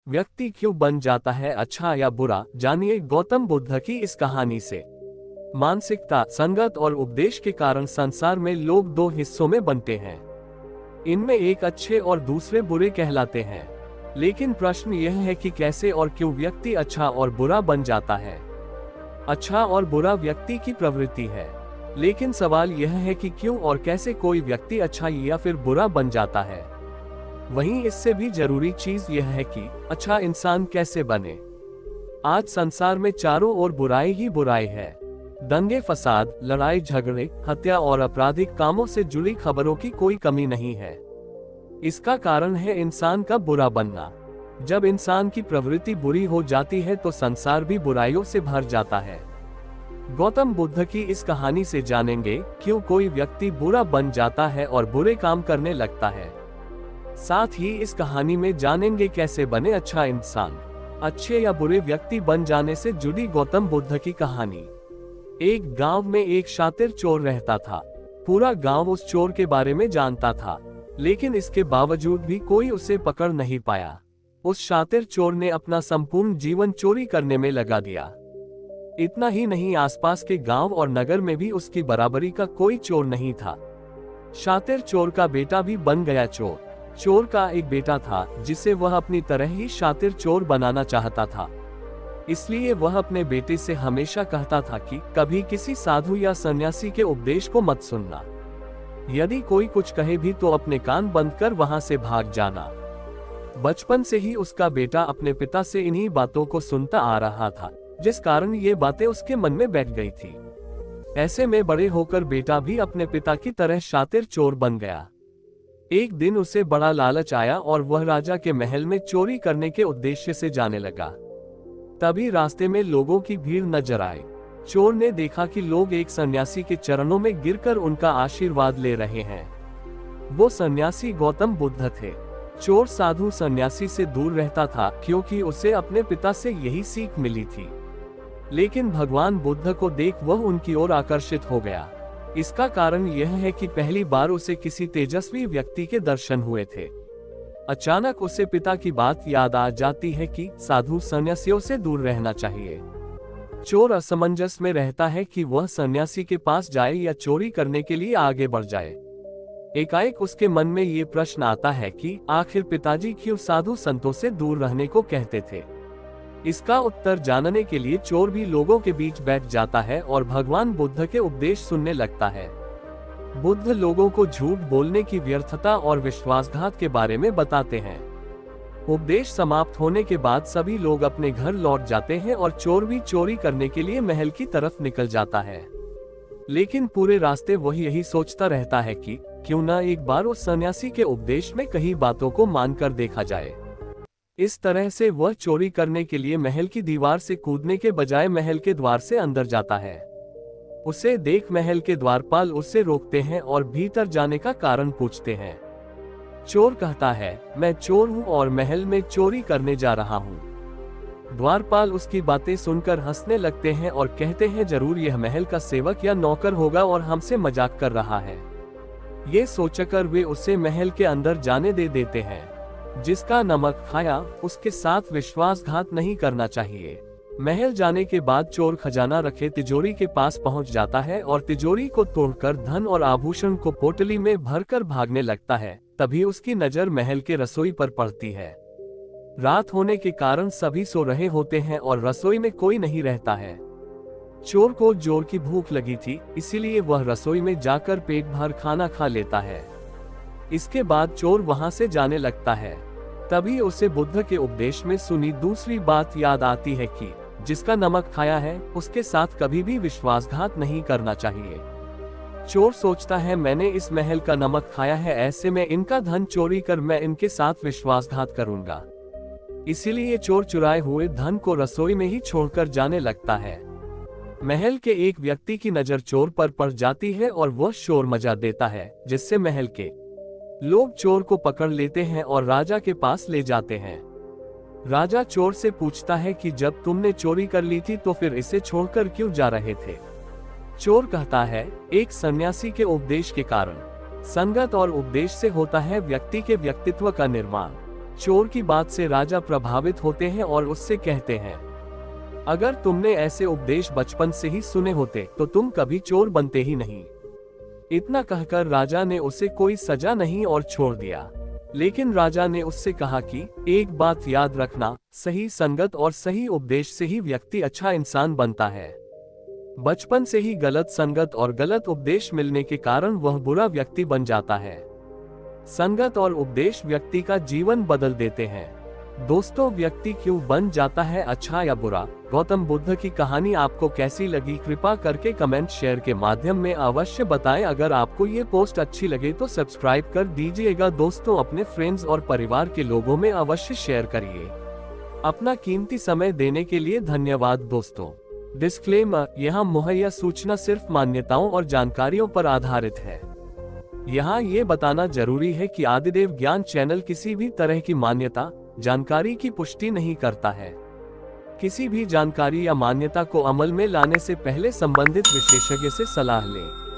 व्यक्ति क्यों बन जाता है अच्छा या बुरा, जानिए गौतम बुद्ध की इस कहानी से। मानसिकता, संगत और उपदेश के कारण संसार में लोग दो हिस्सों में बनते हैं। इनमें एक अच्छे और दूसरे बुरे कहलाते हैं। लेकिन प्रश्न यह है कि कैसे और क्यों व्यक्ति अच्छा और बुरा बन जाता है। अच्छा और बुरा व्यक्ति की प्रवृत्ति है, लेकिन सवाल यह है कि क्यों और कैसे कोई व्यक्ति अच्छा या फिर बुरा बन जाता है। वहीं इससे भी जरूरी चीज यह है कि अच्छा इंसान कैसे बने। आज संसार में चारों ओर बुराई ही बुराई है। दंगे फसाद, लड़ाई झगड़े, हत्या और आपराधिक कामों से जुड़ी खबरों की कोई कमी नहीं है। इसका कारण है इंसान का बुरा बनना। जब इंसान की प्रवृत्ति बुरी हो जाती है तो संसार भी बुराइयों से भर जाता है। गौतम बुद्ध की इस कहानी से जानेंगे क्यों कोई व्यक्ति बुरा बन जाता है और बुरे काम करने लगता है। साथ ही इस कहानी में जानेंगे कैसे बने अच्छा इंसान। अच्छे या बुरे व्यक्ति बन जाने से जुड़ी गौतम बुद्ध की कहानी। एक गांव में एक शातिर चोर रहता था। पूरा गांव उस चोर के बारे में जानता था, लेकिन इसके बावजूद भी कोई उसे पकड़ नहीं पाया। उस शातिर चोर ने अपना संपूर्ण जीवन चोरी करने में लगा दिया। इतना ही नहीं, आसपास के गांव और नगर में भी उसकी बराबरी का कोई चोर नहीं था। शातिर चोर का बेटा भी बन गया चोर। चोर का एक बेटा था जिसे वह अपनी तरह ही शातिर चोर बनाना चाहता था। इसलिए वह अपने बेटे से हमेशा कहता था कि कभी किसी साधु या सन्यासी के उपदेश को मत सुनना। यदि कोई कुछ कहे भी तो अपने कान बंद कर वहां से भाग जाना। बचपन से ही उसका बेटा अपने पिता से इन्हीं बातों को सुनता आ रहा था, जिस कारण ये बातें उसके मन में बैठ गई थी। ऐसे में बड़े होकर बेटा भी अपने पिता की तरह शातिर चोर बन गया। एक दिन उसे बड़ा लालच आया और वह राजा के महल में चोरी करने के उद्देश्य से जाने लगा। तभी रास्ते में लोगों की भीड़ नजर आई। चोर ने देखा कि लोग एक सन्यासी के चरणों में गिरकर उनका आशीर्वाद ले रहे हैं। वो सन्यासी गौतम बुद्ध थे। चोर साधु सन्यासी से दूर रहता था क्योंकि उसे अपने पिता से यही सीख मिली थी। लेकिन भगवान बुद्ध को देख वह उनकी ओर आकर्षित हो गया। इसका कारण यह है कि पहली बार उसे किसी तेजस्वी व्यक्ति के दर्शन हुए थे। अचानक उसे पिता की बात याद आ जाती है कि साधु सन्यासियों से दूर रहना चाहिए। चोर असमंजस में रहता है कि वह सन्यासी के पास जाए या चोरी करने के लिए आगे बढ़ जाए। एकाएक उसके मन में ये प्रश्न आता है कि आखिर पिताजी क्यों साधु संतों से दूर रहने को कहते थे। इसका उत्तर जानने के लिए चोर भी लोगों के बीच बैठ जाता है और भगवान बुद्ध के उपदेश सुनने लगता है। बुद्ध लोगों को झूठ बोलने की व्यर्थता और विश्वासघात के बारे में बताते हैं। उपदेश समाप्त होने के बाद सभी लोग अपने घर लौट जाते हैं और चोर भी चोरी करने के लिए महल की तरफ निकल जाता है। लेकिन पूरे रास्ते वह यही सोचता रहता है कि क्यों न एक बार उस सन्यासी के उपदेश में कई बातों को मानकर देखा जाए। इस तरह से वह चोरी करने के लिए महल की दीवार से कूदने के बजाय महल के द्वार से अंदर जाता है। उसे देख महल के द्वारपाल उससे रोकते हैं और भीतर जाने का कारण पूछते हैं। चोर कहता है, मैं चोर हूँ और महल में चोरी करने जा रहा हूँ। द्वारपाल उसकी बातें सुनकर हंसने लगते हैं और कहते हैं जरूर यह महल का सेवक या नौकर होगा और हमसे मजाक कर रहा है। ये सोचकर वे उसे महल के अंदर जाने दे देते हैं। जिसका नमक खाया उसके साथ विश्वासघात नहीं करना चाहिए। महल जाने के बाद चोर खजाना रखे तिजोरी के पास पहुंच जाता है और तिजोरी को तोड़कर धन और आभूषण को पोटली में भरकर भागने लगता है। तभी उसकी नजर महल के रसोई पर पड़ती है। रात होने के कारण सभी सो रहे होते हैं और रसोई में कोई नहीं रहता है। चोर को जोर की भूख लगी थी, इसीलिए वह रसोई में जाकर पेट भर खाना खा लेता है। इसके बाद चोर वहां से जाने लगता है। तभी उसे बुद्ध के उपदेश में सुनी दूसरी बात याद आती है कि जिसका नमक खाया है उसके साथ कभी भी विश्वासघात नहीं करना चाहिए। चोर सोचता है मैंने इस महल का नमक खाया है, ऐसे में इनका धन चोरी कर मैं इनके साथ विश्वासघात करूंगा। इसीलिए चोर चुराए हुए धन को रसोई में ही छोड़कर जाने लगता है। महल के एक व्यक्ति की नजर चोर पर पड़ जाती है और वह शोर मचा देता है, जिससे महल के लोग चोर को पकड़ लेते हैं और राजा के पास ले जाते हैं। राजा चोर से पूछता है कि जब तुमने चोरी कर ली थी तो फिर इसे छोड़कर क्यों जा रहे थे। चोर कहता है, एक सन्यासी के उपदेश के कारण। संगत और उपदेश से होता है व्यक्ति के व्यक्तित्व का निर्माण। चोर की बात से राजा प्रभावित होते हैं और उससे कहते हैं, अगर तुमने ऐसे उपदेश बचपन से ही सुने होते तो तुम कभी चोर बनते ही नहीं। इतना कहकर राजा ने उसे कोई सजा नहीं और छोड़ दिया। लेकिन राजा ने उससे कहा कि एक बात याद रखना, सही संगत और सही उपदेश से ही व्यक्ति अच्छा इंसान बनता है। बचपन से ही गलत संगत और गलत उपदेश मिलने के कारण वह बुरा व्यक्ति बन जाता है। संगत और उपदेश व्यक्ति का जीवन बदल देते हैं। दोस्तों, व्यक्ति क्यों बन जाता है अच्छा या बुरा? गौतम बुद्ध की कहानी आपको कैसी लगी? कृपया करके कमेंट शेयर के माध्यम में अवश्य बताएं। अगर आपको ये पोस्ट अच्छी लगे तो सब्सक्राइब कर दीजिएगा। दोस्तों, अपने फ्रेंड्स और परिवार के लोगों में अवश्य शेयर करिए। अपना कीमती समय देने के लिए धन्यवाद। दोस्तों, डिस्क्लेमर, यहाँ मुहैया सूचना सिर्फ मान्यताओं और जानकारियों पर आधारित है। यहाँ ये बताना जरूरी है कि आदिदेव ज्ञान चैनल किसी भी तरह की मान्यता जानकारी की पुष्टि नहीं करता है। किसी भी जानकारी या मान्यता को अमल में लाने से पहले संबंधित विशेषज्ञ से सलाह लें।